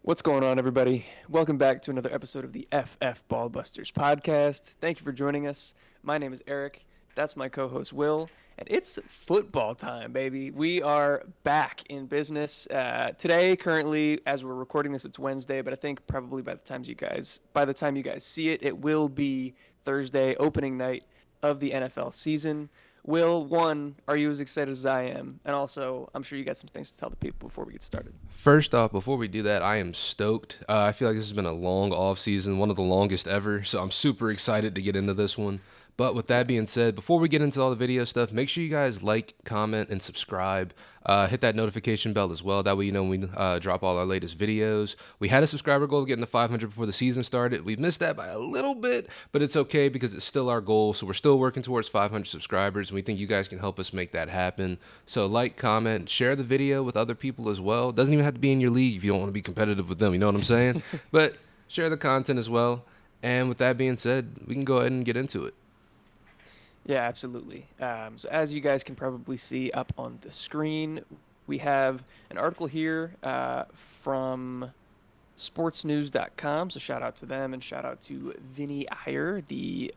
What's going on, everybody? Welcome back to another episode of the FF Ballbusters podcast. Thank you for joining us. My name is Eric. That's my co host, Will. And it's football time, baby. We are back in business. Today, currently, as we're recording this, it's Wednesday, but I think probably by the time you guys see it, it will be Thursday, opening night of the NFL season. Will, one, are you as excited as I am? And also, I'm sure you got some things to tell the people before we get started. First off, before we do that, I am stoked. I feel like this has been a long off season, one of the longest ever. So I'm super excited to get into this one. But with that Yeah. being said, before we get into all the video stuff, make sure you guys like, comment, and subscribe. Hit that notification bell as well. That way you know when we drop all our latest videos. We had a subscriber goal of getting to 500 before the season started. We've missed that by a little bit, but it's okay because it's still our goal. So we're still working towards 500 subscribers, and we think you guys can help us make that happen. So like, comment, share the video with other people as well. Doesn't even have to be in your league if you don't want to be competitive with them. You know what I'm saying? But share the content as well. And with that being said, we can go ahead and get into it. Yeah, absolutely. So as you guys can probably see up on the screen, we have an article here from sportsnews.com. So shout out to them and shout out to Vinny Iyer, the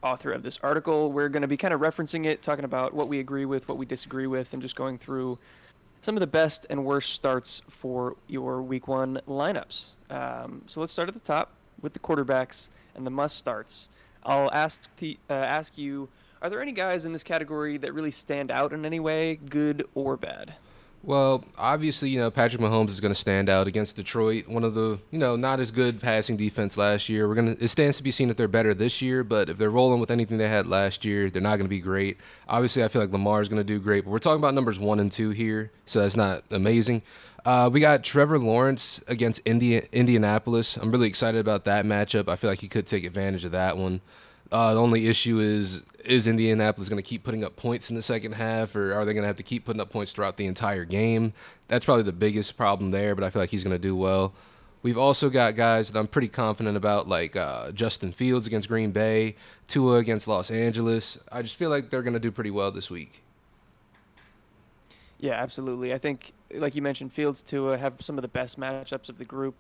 author of this article. We're going to be kind of referencing it, talking about what we agree with, what we disagree with, and just going through some of the best and worst starts for your week one lineups. So let's start at the top with the quarterbacks and the must starts. I'll ask you, are there any guys in this category that really stand out in any way, good or bad? Well, obviously, Patrick Mahomes is going to stand out against Detroit, one of the, not as good passing defense last year. It stands to be seen if they're better this year, but if they're rolling with anything they had last year, they're not going to be great. Obviously, I feel like Lamar is going to do great, but we're talking about numbers 1 and 2 here, so that's not amazing. We got Trevor Lawrence against Indianapolis. I'm really excited about that matchup. I feel like he could take advantage of that one. The only issue is Indianapolis going to keep putting up points in the second half, or are they going to have to keep putting up points throughout the entire game? That's probably the biggest problem there, but I feel like he's going to do well. We've also got guys that I'm pretty confident about, like Justin Fields against Green Bay, Tua against Los Angeles. I just feel like they're going to do pretty well this week. Yeah, absolutely. I think, like you mentioned, Fields Tua have some of the best matchups of the group.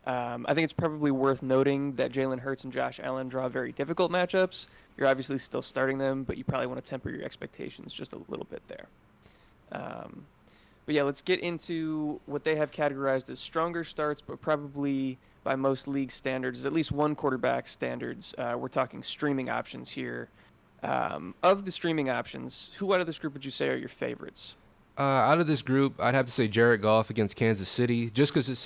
I think it's probably worth noting that Jalen Hurts and Josh Allen draw very difficult matchups. You're obviously still starting them, but you probably want to temper your expectations just a little bit there. Um, but yeah, let's get into what they have categorized as stronger starts, but probably by most league standards, at least one quarterback standards. We're talking streaming options here. Of the streaming options, who out of this group would you say are your favorites? Out of this group, I'd have to say Jared Goff against Kansas City, just because it's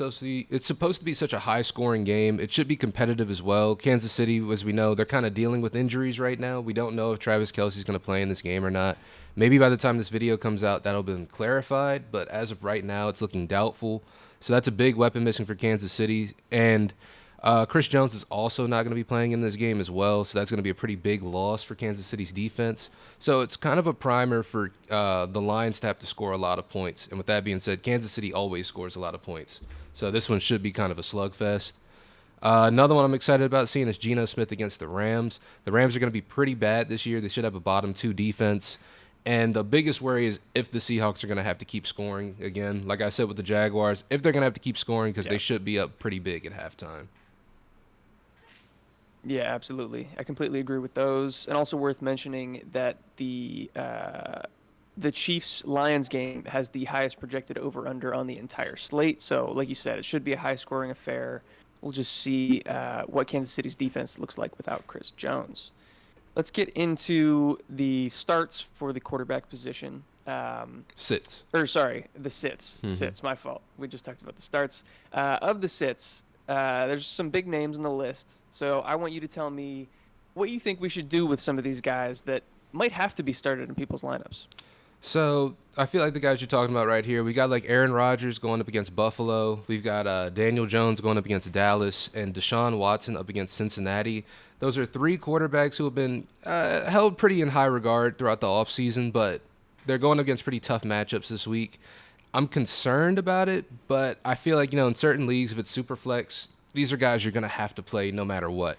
supposed to be such a high-scoring game. It should be competitive as well. Kansas City, as we know, they're kind of dealing with injuries right now. We don't know if Travis Kelce's going to play in this game or not. Maybe by the time this video comes out, that'll be clarified. But as of right now, it's looking doubtful. So that's a big weapon missing for Kansas City. And Chris Jones is also not going to be playing in this game as well, so that's going to be a pretty big loss for Kansas City's defense. So it's kind of a primer for the Lions to have to score a lot of points. And with that being said, Kansas City always scores a lot of points. So this one should be kind of a slugfest. Another one I'm excited about seeing is Geno Smith against the Rams. The Rams are going to be pretty bad this year. They should have a bottom two defense. And the biggest worry is if the Seahawks are going to have to keep scoring again. Like I said with the Jaguars, if they're going to have to keep scoring because Yeah. they should be up pretty big at halftime. Yeah, absolutely. I completely agree with those. And also worth mentioning that the Chiefs Lions game has the highest projected over under on the entire slate. So, like you said, it should be a high scoring affair. We'll just see what Kansas City's defense looks like without Chris Jones. Let's get into the starts for the quarterback position. Sits. Or sorry, the sits. Hmm. Sits, my fault. We just talked about the starts. Of the sits, there's some big names on the list. So I want you to tell me what you think we should do with some of these guys that might have to be started in people's lineups. So I feel like the guys you're talking about right here, we got like Aaron Rodgers going up against Buffalo. We've got Daniel Jones going up against Dallas and Deshaun Watson up against Cincinnati. Those are three quarterbacks who have been held pretty in high regard throughout the offseason, but they're going up against pretty tough matchups this week. I'm concerned about it, but I feel like, in certain leagues, if it's super flex, these are guys you're going to have to play no matter what.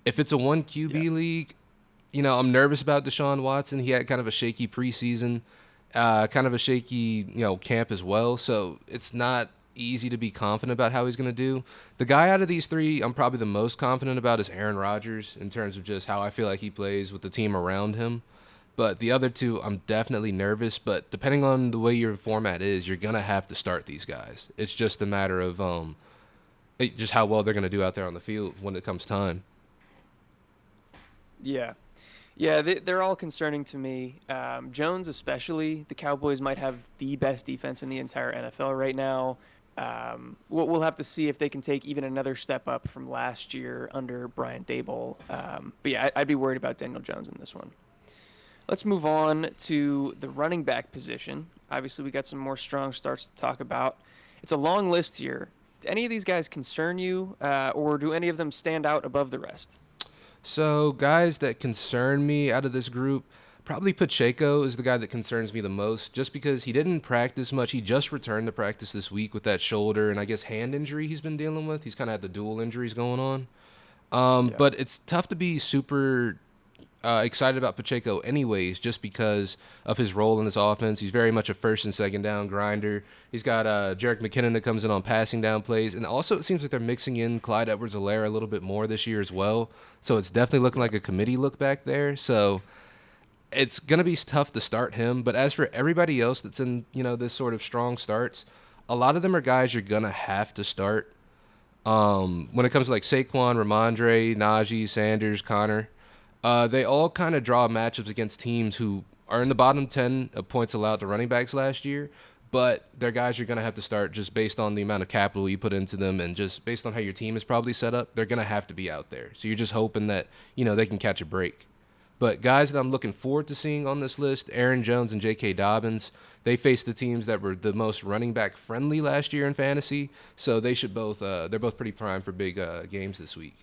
If it's a one Yeah. QB league, I'm nervous about Deshaun Watson. He had kind of a shaky preseason, kind of a shaky, camp as well. So it's not easy to be confident about how he's going to do. The guy out of these three I'm probably the most confident about is Aaron Rodgers in terms of just how I feel like he plays with the team around him. But the other two, I'm definitely nervous. But depending on the way your format is, you're going to have to start these guys. It's just a matter of just how well they're going to do out there on the field when it comes time. Yeah. Yeah, they're all concerning to me. Jones, especially, the Cowboys might have the best defense in the entire NFL right now. We'll have to see if they can take even another step up from last year under Brian Dable. But yeah, I'd be worried about Daniel Jones in this one. Let's move on to the running back position. Obviously, we got some more strong starts to talk about. It's a long list here. Do any of these guys concern you, or do any of them stand out above the rest? So, guys that concern me out of this group, probably Pacheco is the guy that concerns me the most, just because he didn't practice much. He just returned to practice this week with that shoulder and I guess hand injury he's been dealing with. He's kind of had the dual injuries going on. Yeah. But it's tough to be super excited about Pacheco anyways, just because of his role in this offense. He's very much a first and second down grinder. He's got Jerick McKinnon that comes in on passing down plays. And also it seems like they're mixing in Clyde Edwards-Helaire a little bit more this year as well. So it's definitely looking like a committee look back there. So it's going to be tough to start him. But as for everybody else that's in, this sort of strong starts, a lot of them are guys you're going to have to start. When it comes to like Saquon, Ramondre, Najee, Sanders, Connor, they all kind of draw matchups against teams who are in the bottom 10 of points allowed to running backs last year, but they're guys you're going to have to start just based on the amount of capital you put into them and just based on how your team is probably set up. They're going to have to be out there. So you're just hoping that, they can catch a break. But guys that I'm looking forward to seeing on this list, Aaron Jones and J.K. Dobbins, they faced the teams that were the most running back friendly last year in fantasy. So they should they're both pretty primed for big games this week.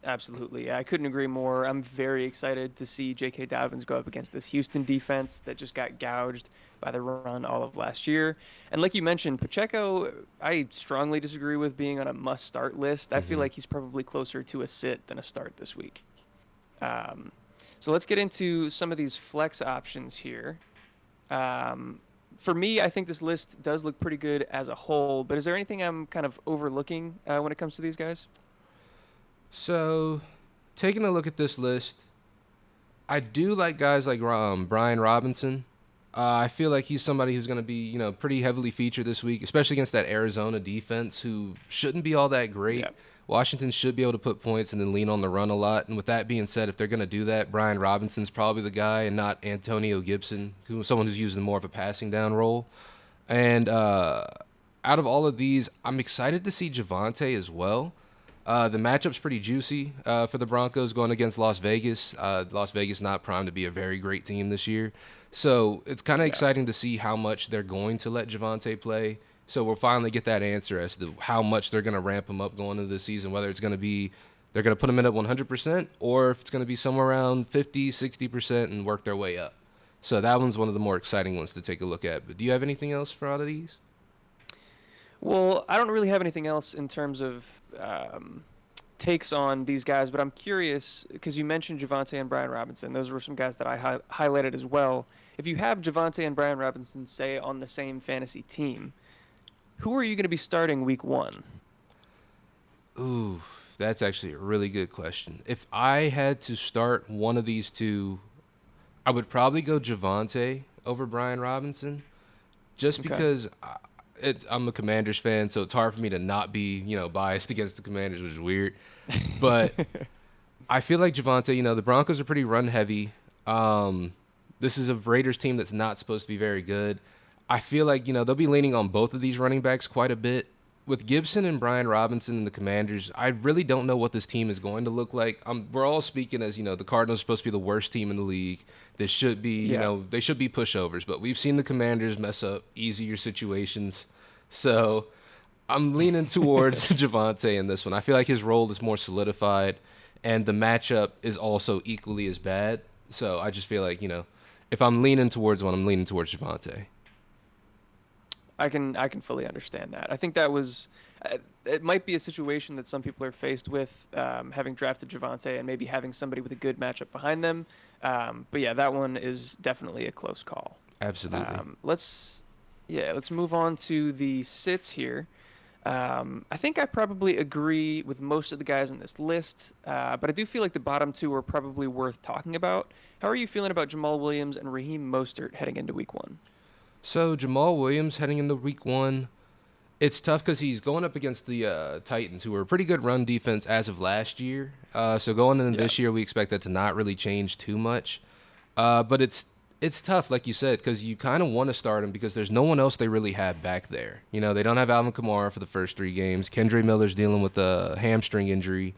Absolutely. I couldn't agree more. I'm very excited to see J.K. Dobbins go up against this Houston defense that just got gouged by the run all of last year. And like you mentioned, Pacheco, I strongly disagree with being on a must start list. I feel Mm-hmm. like he's probably closer to a sit than a start this week. Um, so let's get into some of these flex options here. Um, for me, I think this list does look pretty good as a whole, but is there anything I'm kind of overlooking when it comes to these guys? So, taking a look at this list, I do like guys like Brian Robinson. I feel like he's somebody who's going to be, pretty heavily featured this week, especially against that Arizona defense who shouldn't be all that great. Yeah. Washington should be able to put points and then lean on the run a lot. And with that being said, if they're going to do that, Brian Robinson's probably the guy and not Antonio Gibson, who's someone who's using more of a passing down role. And out of all of these, I'm excited to see Javante as well. The matchup's pretty juicy for the Broncos going against Las Vegas. Las Vegas not primed to be a very great team this year. So it's kind of Yeah. exciting to see how much they're going to let Javante play. So we'll finally get that answer as to how much they're going to ramp him up going into the season, whether it's going to be they're going to put him in at 100% or if it's going to be somewhere around 50, 60% and work their way up. So that one's one of the more exciting ones to take a look at. But do you have anything else for out of these? Well, I don't really have anything else in terms of takes on these guys, but I'm curious because you mentioned Javante and Brian Robinson. Those were some guys that I highlighted as well. If you have Javante and Brian Robinson, say, on the same fantasy team, who are you going to be starting week one? Ooh, that's actually a really good question. If I had to start one of these two, I would probably go Javante over Brian Robinson, just Okay. because I'm a Commanders fan, so it's hard for me to not be biased against the Commanders, which is weird. But I feel like Javante, the Broncos are pretty run heavy. This is a Raiders team that's not supposed to be very good. I feel like, they'll be leaning on both of these running backs quite a bit. With Gibson and Brian Robinson and the Commanders, I really don't know what this team is going to look like. We're all speaking as, the Cardinals are supposed to be the worst team in the league. They should be, Yeah. they should be pushovers, but we've seen the Commanders mess up easier situations. So I'm leaning towards Javante in this one. I feel like his role is more solidified, and the matchup is also equally as bad. So I just feel like, if I'm leaning towards one, I'm leaning towards Javante. I can fully understand that. I think that was it might be a situation that some people are faced with, having drafted Javante and maybe having somebody with a good matchup behind them. But yeah, that one is definitely a close call. Absolutely. Let's Yeah, let's move on to the sits here. I think I probably agree with most of the guys on this list, but I do feel like the bottom two are probably worth talking about. How are you feeling about Jamal Williams and Raheem Mostert heading into week one? So Jamal Williams heading into week one, it's tough because he's going up against the Titans, who were a pretty good run defense as of last year. So going into Yeah. this year, we expect that to not really change too much. But it's tough, like you said, because you kind of want to start him because there's no one else they really have back there. You know, they don't have Alvin Kamara for the first 3 games. Kendre Miller's dealing with a hamstring injury.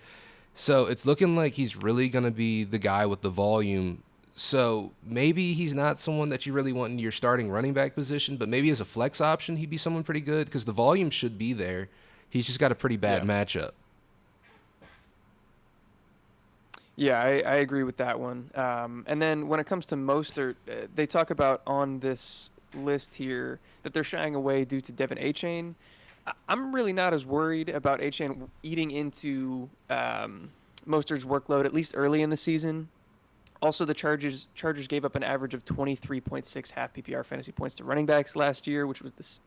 So it's looking like he's really going to be the guy with the volume. So maybe he's not someone that you really want in your starting running back position, but maybe as a flex option, he'd be someone pretty good because the volume should be there. He's just got a pretty bad Yeah. matchup. Yeah, I agree with that one. And then when it comes to Mostert, they talk about on this list here that they're shying away due to Devin Achane. I'm really not as worried about Achane eating into Mostert's workload, at least early in the season. Also, the Chargers gave up an average of 23.6 half PPR fantasy points to running backs last year, which was this,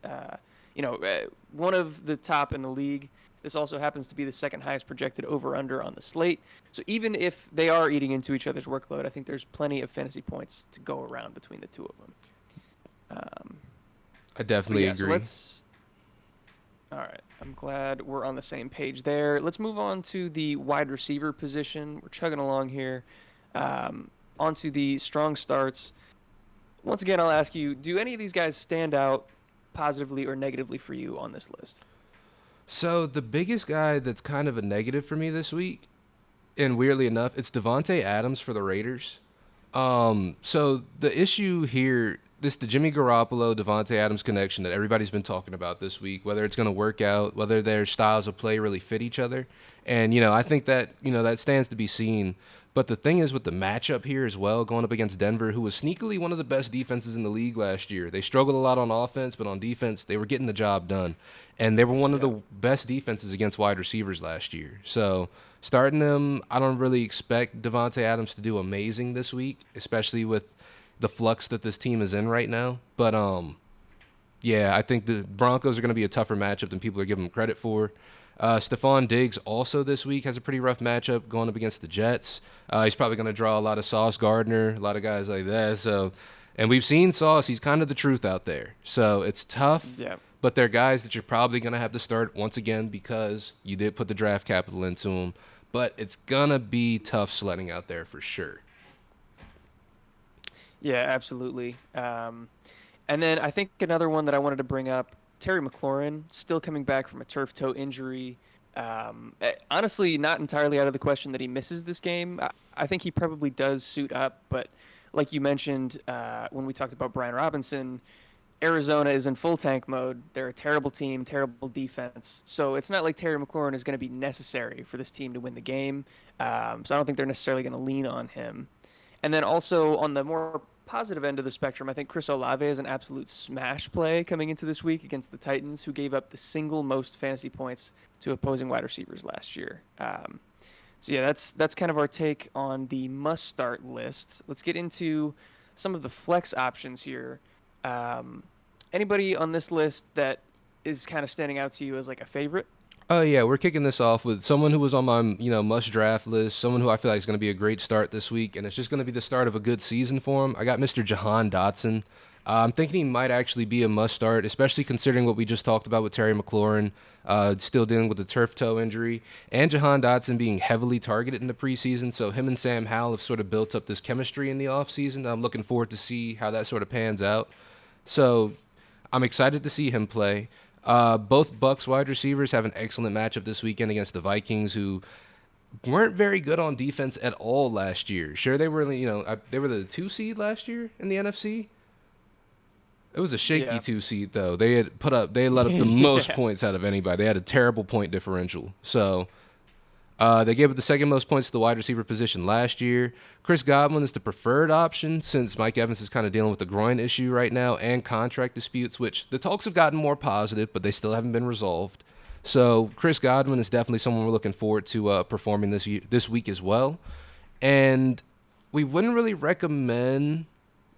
one of the top in the league. This also happens to be the second highest projected over under on the slate. So even if they are eating into each other's workload, I think there's plenty of fantasy points to go around between the two of them. Um, I but definitely yeah, so agree. let's. All right, I'm glad we're on the same page there. Let's move on to the wide receiver position. We're chugging along here. Onto the strong starts. Once again, I'll ask you: do any of these guys stand out positively or negatively for you on this list? So the biggest guy that's kind of a negative for me this week, and weirdly enough, it's Devonte Adams for the Raiders. So the issue here, the Jimmy Garoppolo Devonte Adams connection that everybody's been talking about this week, whether it's going to work out, whether their styles of play really fit each other, and I think that that stands to be seen. But the thing is with the matchup here as well, going up against Denver, who was sneakily one of the best defenses in the league last year. They struggled a lot on offense, but on defense, they were getting the job done. And they were one of Yeah. the best defenses against wide receivers last year. So starting them, I don't really expect Devonte Adams to do amazing this week, especially with the flux that this team is in right now. But yeah, I think the Broncos are going to be a tougher matchup than people are giving them credit for. Stephon Diggs also this week has a pretty rough matchup going up against the Jets. He's probably going to draw a lot of Sauce Gardner, a lot of guys like that. So, and we've seen Sauce; he's kind of the truth out there. So it's tough, Yeah. but they're guys that you're probably going to have to start once again because you did put the draft capital into them. But it's gonna be tough sledding out there for sure. Yeah, absolutely. And then I think another one that I wanted to bring up, Terry McLaurin, still coming back from a turf toe injury. Honestly, not entirely out of the question that he misses this game. I think he probably does suit up, but like you mentioned when we talked about Brian Robinson, Arizona is in full tank mode. They're a terrible team, terrible defense. So it's not like Terry McLaurin is going to be necessary for this team to win the game. So I don't think they're necessarily going to lean on him. And then also on the more positive end of the spectrum, I think Chris Olave is an absolute smash play coming into this week against the Titans, who gave up the single most fantasy points to opposing wide receivers last year. So yeah, that's kind of our take on the must start list. Let's get into some of the flex options here. Um, Anybody on this list that is kind of standing out to you as like a favorite? Oh yeah, we're kicking this off with someone who was on my must draft list, someone who I feel like is going to be a great start this week, and it's just going to be the start of a good season for him. I got Mr. Jahan Dotson. I'm thinking he might actually be a must start, especially considering what we just talked about with Terry McLaurin, still dealing with the turf toe injury, and Jahan Dotson being heavily targeted in the preseason. So him and Sam Howell have sort of built up this chemistry in the offseason. I'm looking forward to see how that sort of pans out. So I'm excited to see him play. Both Bucks wide receivers have an excellent matchup this weekend against the Vikings, who weren't very good on defense at all last year. Sure, they were, they were the 2 seed last year in the NFC. It was a shaky Yeah. 2 seed though. They had let up the most Yeah. points out of anybody. They had a terrible point differential. So they gave up the second most points to the wide receiver position last year. Chris Godwin is the preferred option since Mike Evans is kind of dealing with the groin issue right now and contract disputes, which the talks have gotten more positive, but they still haven't been resolved. So Chris Godwin is definitely someone we're looking forward to performing this week as well. And we wouldn't really recommend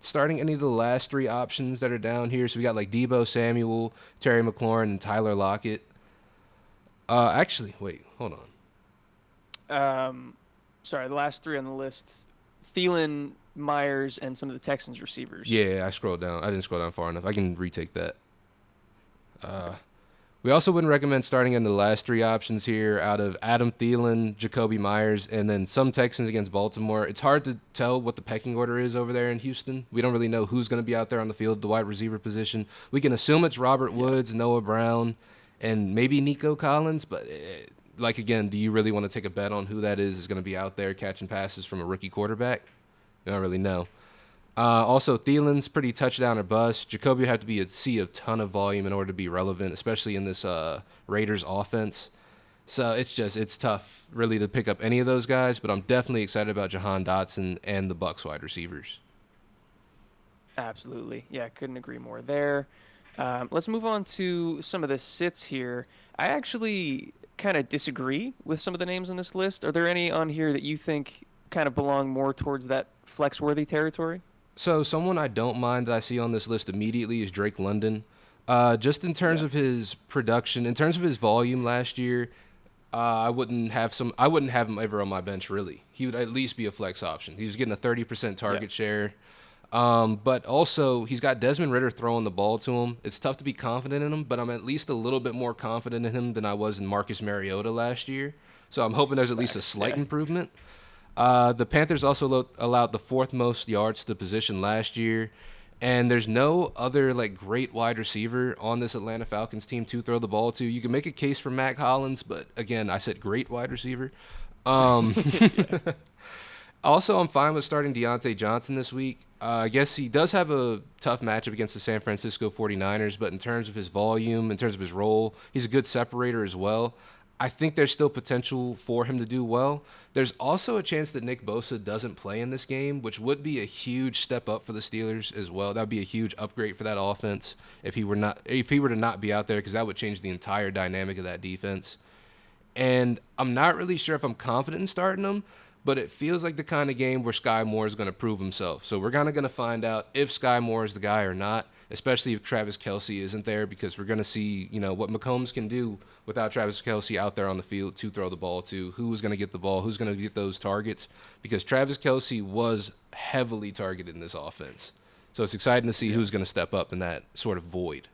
starting any of the last three options that are down here. So we got like Debo Samuel, Terry McLaurin, and Tyler Lockett. Actually, wait, hold on. Sorry, the last three on the list: Thielen, Myers, and some of the Texans receivers. Yeah, I scrolled down. I didn't scroll down far enough. I can retake that. Uh, we also wouldn't recommend starting in the last three options here out of Adam Thielen, Jacoby Myers, and then some Texans against Baltimore. It's hard to tell what the pecking order is over there in Houston. We don't really know who's going to be out there on the field, the wide receiver position. We can assume it's Robert Woods, Noah Brown, and maybe Nico Collins, but like again, do you really want to take a bet on who that is going to be out there catching passes from a rookie quarterback? I don't really know. Also, Thielen's pretty touchdown or bust. Jacoby would have to see a ton of volume in order to be relevant, especially in this Raiders offense. So it's tough really to pick up any of those guys, but I'm definitely excited about Jahan Dotson and the Bucks wide receivers. Absolutely. Yeah, couldn't agree more there. Let's move on to some of the sits here. I actually kind of disagree with some of the names on this list. Are there any on here that you think kind of belong more towards that flex-worthy territory? So someone I don't mind that I see on this list immediately is Drake London. Just in terms Yeah. of his production, in terms of his volume last year, I wouldn't have him ever on my bench really. He would at least be a flex option. He's getting a 30% Yeah. target share. But also he's got Desmond Ritter throwing the ball to him. It's tough to be confident in him, but I'm at least a little bit more confident in him than I was in Marcus Mariota last year. So I'm hoping there's at least a Facts. slight Yeah. improvement. The Panthers also allowed the fourth most yards to the position last year, and there's no other like great wide receiver on this Atlanta Falcons team to throw the ball to. You can make a case for Mac Hollins, but again, I said great wide receiver. Um, Yeah. Also, I'm fine with starting Deontay Johnson this week. I guess he does have a tough matchup against the San Francisco 49ers, but in terms of his volume, in terms of his role, he's a good separator as well. I think there's still potential for him to do well. There's also a chance that Nick Bosa doesn't play in this game, which would be a huge step up for the Steelers as well. That would be a huge upgrade for that offense if he were to not be out there, because that would change the entire dynamic of that defense. And I'm not really sure if I'm confident in starting him, but it feels like the kind of game where Sky Moore is going to prove himself. So we're kind of going to find out if Sky Moore is the guy or not, especially if Travis Kelce isn't there, because we're going to see, what McCombs can do without Travis Kelce out there on the field to throw the ball to, who's going to get the ball, who's going to get those targets, because Travis Kelce was heavily targeted in this offense. So it's exciting to see Yeah. who's going to step up in that sort of void.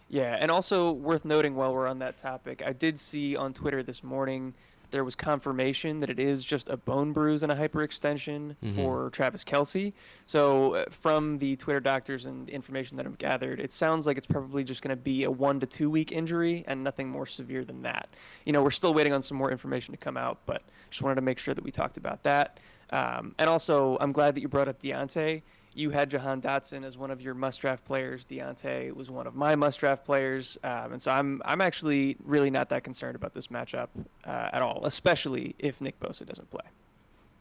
Yeah, and also worth noting while we're on that topic, I did see on Twitter this morning there was confirmation that it is just a bone bruise and a hyperextension Hmm. for Travis Kelce. So, from the Twitter doctors and information that I've gathered, it sounds like it's probably just going to be a 1 to 2 week injury and nothing more severe than that. We're still waiting on some more information to come out, but just wanted to make sure that we talked about that. And also, I'm glad that you brought up Deontay. You had Jahan Dotson as one of your must-draft players. Deontay was one of my must-draft players, and so I'm actually really not that concerned about this matchup at all, especially if Nick Bosa doesn't play.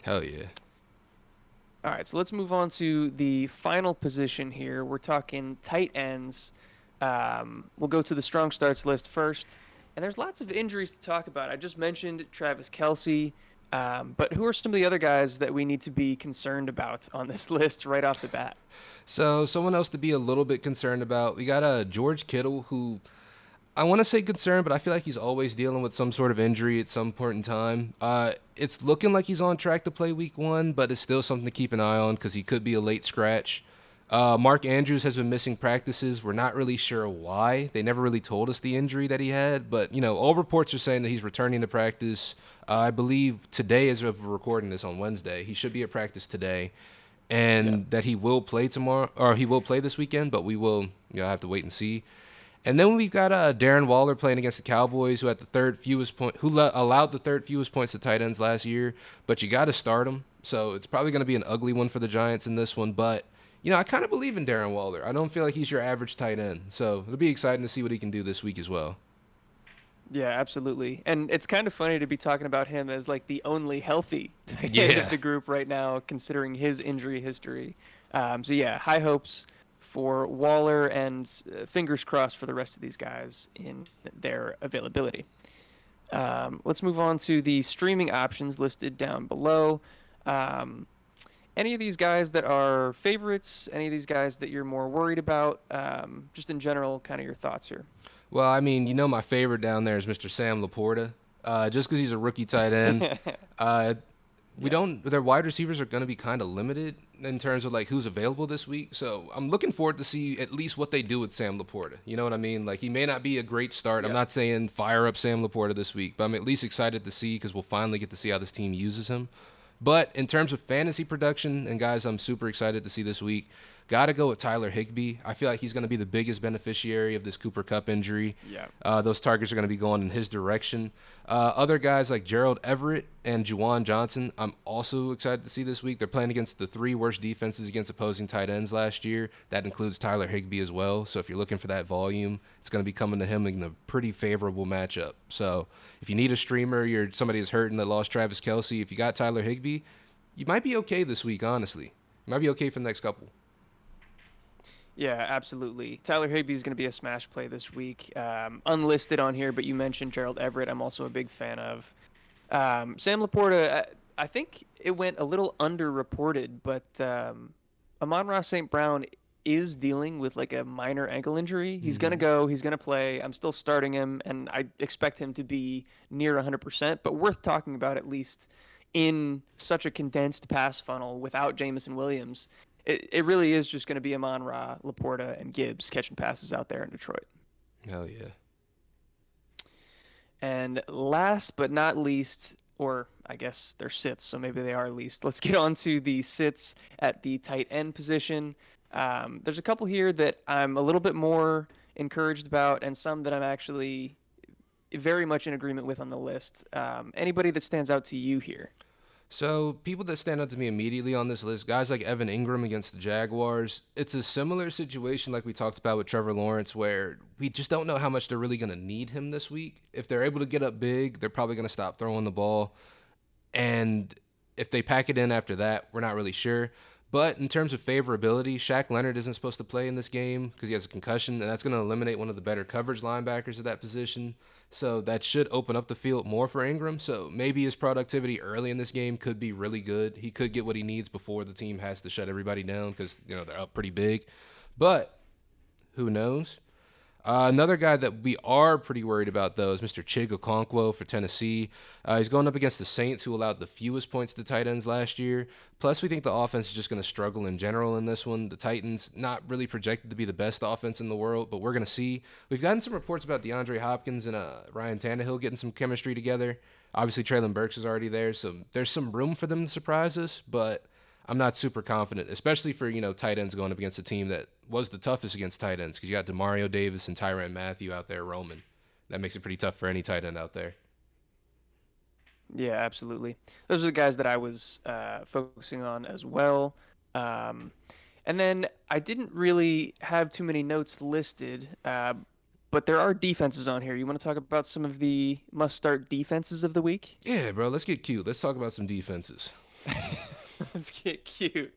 Hell yeah. All right, so let's move on to the final position here. We're talking tight ends. We'll go to the strong starts list first, and there's lots of injuries to talk about. I just mentioned Travis Kelce. But who are some of the other guys that we need to be concerned about on this list right off the bat? So someone else to be a little bit concerned about. We got George Kittle, who I want to say concerned, but I feel like he's always dealing with some sort of injury at some point in time. It's looking like he's on track to play Week 1, but it's still something to keep an eye on because he could be a late scratch. Mark Andrews has been missing practices. We're not really sure why. They never really told us the injury that he had, but all reports are saying that he's returning to practice. I believe today, as of recording this on Wednesday, he should be at practice today, Yeah. and that he will play tomorrow, or he will play this weekend, but we will have to wait and see. And then we've got Darren Waller playing against the Cowboys, who had the third fewest allowed the third fewest points to tight ends last year. But you got to start him, so it's probably going to be an ugly one for the Giants in this one. But I kind of believe in Darren Waller. I don't feel like he's your average tight end, so it'll be exciting to see what he can do this week as well. Yeah, absolutely. And it's kind of funny to be talking about him as like the only healthy tight end of Yeah. the group right now, considering his injury history. So yeah, high hopes for Waller and fingers crossed for the rest of these guys in their availability. Let's move on to the streaming options listed down below. Um, any of these guys that are favorites, any of these guys that you're more worried about, just in general, kind of your thoughts here. Well, I mean, my favorite down there is Mr. Sam Laporta, just because he's a rookie tight end. Uh, we Yeah. don't. Their wide receivers are going to be kind of limited in terms of like who's available this week. So I'm looking forward to see at least what they do with Sam Laporta. You know what I mean? Like he may not be a great start. I'm Yeah. not saying fire up Sam Laporta this week, but I'm at least excited to see because we'll finally get to see how this team uses him. But in terms of fantasy production and guys, I'm super excited to see this week. Got to go with Tyler Higbee. I feel like he's going to be the biggest beneficiary of this Cooper Cup injury. Yeah. Those targets are going to be going in his direction. Other guys like Gerald Everett and Juwan Johnson, I'm also excited to see this week. They're playing against the three worst defenses against opposing tight ends last year. That includes Tyler Higbee as well. So if you're looking for that volume, it's going to be coming to him in a pretty favorable matchup. So if you need a streamer, you're somebody that's hurting that lost Travis Kelce, if you got Tyler Higbee, you might be okay this week, honestly. You might be okay for the next couple. Yeah, absolutely. Tyler Higbee is going to be a smash play this week. Unlisted on here, but you mentioned Gerald Everett. I'm also a big fan of. Sam Laporta, I think it went a little underreported, but Amon-Ra St. Brown is dealing with like a minor ankle injury. He's going to Hmm. go. He's going to play. I'm still starting him, and I expect him to be near 100%, but worth talking about at least in such a condensed pass funnel without Jamison Williams. It really is just going to be Amon Ra, Laporta, and Gibbs catching passes out there in Detroit. Hell yeah. And last but not least, or I guess they're sits, so maybe they are least. Let's get on to the sits at the tight end position. There's a couple here that I'm a little bit more encouraged about, and some that I'm actually very much in agreement with on the list. Anybody that stands out to you here? So, people that stand out to me immediately on this list, guys like Evan Ingram against the Jaguars, it's a similar situation like we talked about with Trevor Lawrence, where we just don't know how much they're really going to need him this week. If they're able to get up big, they're probably going to stop throwing the ball. And if they pack it in after that, we're not really sure. But in terms of favorability, Shaq Leonard isn't supposed to play in this game because he has a concussion, and that's going to eliminate one of the better coverage linebackers at that position. So that should open up the field more for Ingram. So maybe his productivity early in this game could be really good. He could get what he needs before the team has to shut everybody down because they're up pretty big. But who knows? Another guy that we are pretty worried about, though, is Mr. Chig Okonkwo for Tennessee. He's going up against the Saints, who allowed the fewest points to tight ends last year. Plus, we think the offense is just going to struggle in general in this one. The Titans, not really projected to be the best offense in the world, but we're going to see. We've gotten some reports about DeAndre Hopkins and Ryan Tannehill getting some chemistry together. Obviously, Traylon Burks is already there, so there's some room for them to surprise us, but I'm not super confident, especially for, tight ends going up against a team that was the toughest against tight ends because you got Demario Davis and Tyrann Mathieu out there roaming. That makes it pretty tough for any tight end out there. Yeah, absolutely. Those are the guys that I was focusing on as well. Um, and then I didn't really have too many notes listed, but there are defenses on here. You want to talk about some of the must-start defenses of the week? Yeah, bro, let's get cute. Let's talk about some defenses. Let's get cute.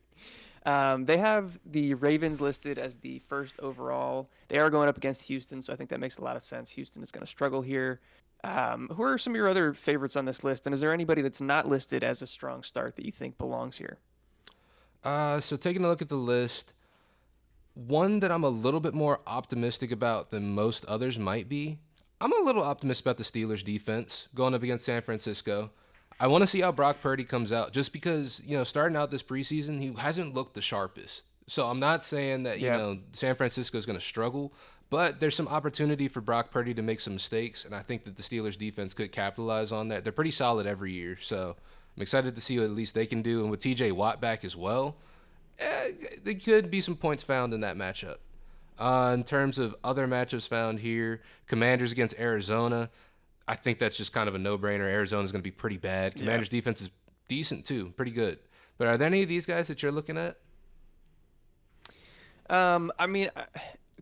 They have the Ravens listed as the first overall. They are going up against Houston, so I think that makes a lot of sense. Houston is going to struggle here. Who are some of your other favorites on this list? And is there anybody that's not listed as a strong start that you think belongs here? So taking a look at the list, one that I'm a little bit more optimistic about than most others might be. I'm a little optimistic about the Steelers defense going up against San Francisco. I want to see how Brock Purdy comes out just because, starting out this preseason, he hasn't looked the sharpest. So I'm not saying that, Yeah. San Francisco is going to struggle, but there's some opportunity for Brock Purdy to make some mistakes, and I think that the Steelers defense could capitalize on that. They're pretty solid every year, so I'm excited to see what at least they can do. And with TJ Watt back as well, there could be some points found in that matchup. In terms of other matchups found here, Commanders against Arizona. I think that's just kind of a no-brainer. Arizona's going to be pretty bad. Yeah. Commanders' defense is decent too, pretty good. But are there any of these guys that you're looking at? I mean,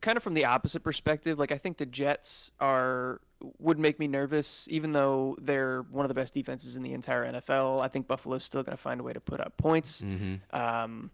kind of from the opposite perspective, like I think the Jets are would make me nervous, even though they're one of the best defenses in the entire NFL. I think Buffalo's still going to find a way to put up points. Mm-hmm. Um,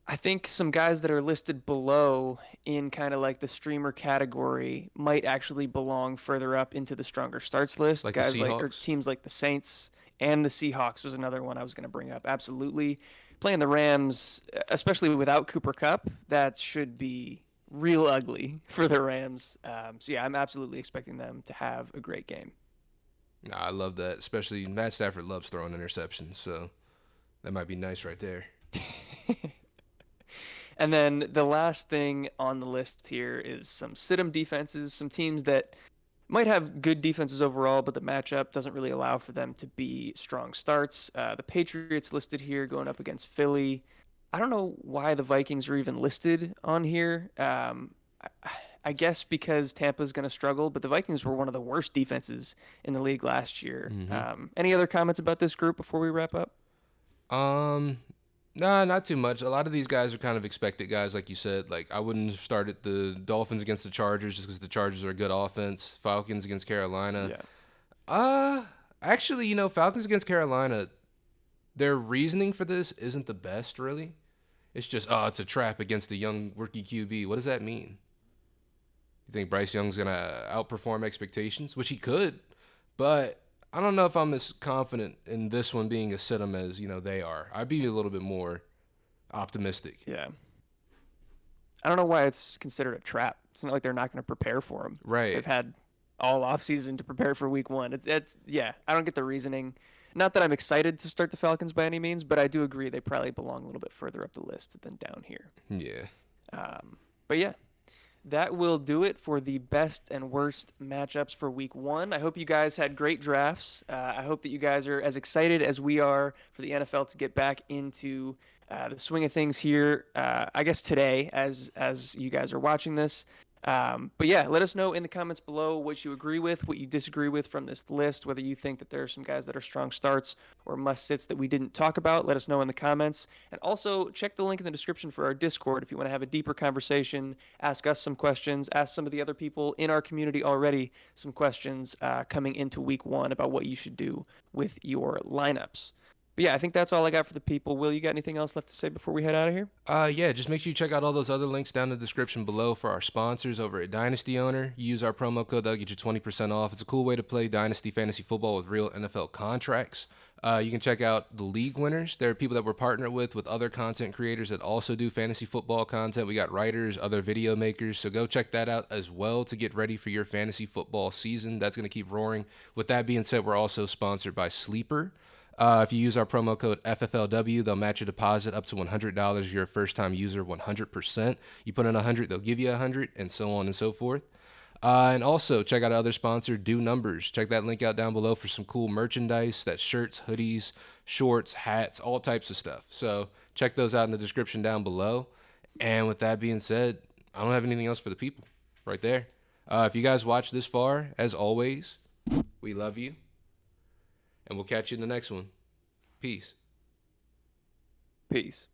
I think some guys that are listed below in kind of like the streamer category might actually belong further up into the stronger starts list. Like the Guys like or Seahawks? teams like the Saints and the Seahawks was another one I was going to bring up. Absolutely. playing the Rams, especially without Cooper Cup, that should be real ugly for the Rams. So yeah, I'm absolutely expecting them to have a great game. Nah, I love that. Especially Matt Stafford loves throwing interceptions, so that might be nice right there. And then the last thing on the list here is some sit-em defenses, some teams that might have good defenses overall, but the matchup doesn't really allow for them to be strong starts. The Patriots listed here going up against Philly. I don't know why the Vikings are even listed on here. I guess because Tampa's going to struggle, but the Vikings were one of the worst defenses in the league last year. Mm-hmm. Any other comments about this group before we wrap up? Um, nah, not too much. A lot of these guys are kind of expected guys, like you said. Like I wouldn't have started the Dolphins against the Chargers just because the Chargers are a good offense. Falcons against Carolina. Yeah. Uh, actually, Falcons against Carolina, their reasoning for this isn't the best, really. It's just, oh, it's a trap against a young rookie QB. What does that mean? You think Bryce Young's gonna outperform expectations, which he could, but I don't know if I'm as confident in this one being a sit 'em as they are. I'd be a little bit more optimistic. Yeah. I don't know why it's considered a trap. It's not like they're not going to prepare for him. Right. They've had all offseason to prepare for week one. It's yeah, I don't get the reasoning. Not that I'm excited to start the Falcons by any means, but I do agree they probably belong a little bit further up the list than down here. Yeah. But yeah, that will do it for the best and worst matchups for week one. I hope you guys had great drafts. I hope that you guys are as excited as we are for the NFL to get back into the swing of things here. I guess today, as you guys are watching this. But yeah, let us know in the comments below what you agree with, what you disagree with from this list, whether you think that there are some guys that are strong starts or must sits that we didn't talk about. Let us know in the comments. And also check the link in the description for our Discord if you want to have a deeper conversation, ask us some questions, ask some of the other people in our community already some questions coming into week one about what you should do with your lineups. But yeah, I think that's all I got for the people. Will, you got anything else left to say before we head out of here? Yeah, just make sure you check out all those other links down in the description below for our sponsors over at Dynasty Owner. You use our promo code, that'll get you 20% off. It's a cool way to play Dynasty Fantasy Football with real NFL contracts. You can check out the league winners. There are people that we're partnered with other content creators that also do fantasy football content. We got writers, other video makers, so go check that out as well to get ready for your fantasy football season. That's going to keep roaring. With that being said, we're also sponsored by Sleeper. If you use our promo code FFLW, they'll match your deposit up to $100 if you're a first-time user, 100%. You put in 100, they'll give you 100, and so on and so forth. And also, check out our other sponsor, Do Numbers. Check that link out down below for some cool merchandise. That's shirts, hoodies, shorts, hats, all types of stuff. So check those out in the description down below. And with that being said, I don't have anything else for the people right there. If you guys watched this far, as always, we love you. And we'll catch you in the next one. Peace. Peace.